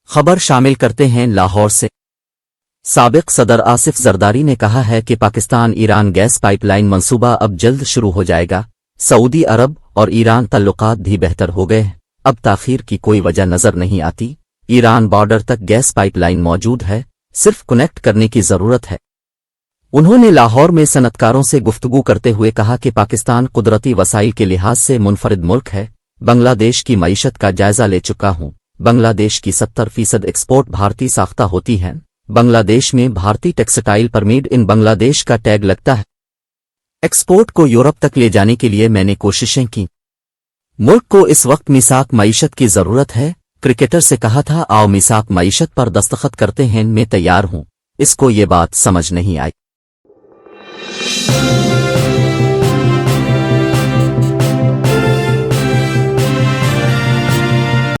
خبر شامل کرتے ہیں لاہور سے۔ سابق صدر آصف زرداری نے کہا ہے کہ Pakistan Iran gas pipe line منصوبہ اب جلد شروع ہو جائے گا۔ سعودی عرب اور ایران تعلقات بھی بہتر ہو گئے ہیں، اب تاخیر کی کوئی وجہ نظر نہیں آتی۔ ایران بارڈر تک گیس پائپ لائن موجود ہے، صرف کنیکٹ کرنے کی ضرورت ہے۔ انہوں نے لاہور میں صنعتکاروں سے گفتگو کرتے ہوئے کہا کہ پاکستان قدرتی وسائل کے لحاظ سے منفرد ملک ہے۔ بنگلہ دیش کی معیشت کا جائزہ لے چکا ہوں۔ بنگلہ دیش کی 70% ایکسپورٹ بھارتی ساختہ ہوتی ہیں۔ بنگلہ دیش میں بھارتی ٹیکسٹائل پر میڈ ان بنگلہ دیش کا ٹیگ لگتا ہے۔ ایکسپورٹ کو یورپ تک لے جانے کے لیے میں نے کوششیں کی۔ ملک کو اس وقت میثاق معیشت کی ضرورت ہے۔ کرکٹر سے کہا تھا آؤ میثاق معیشت پر دستخط کرتے ہیں، میں تیار ہوں۔ اس کو یہ بات سمجھ نہیں آئی۔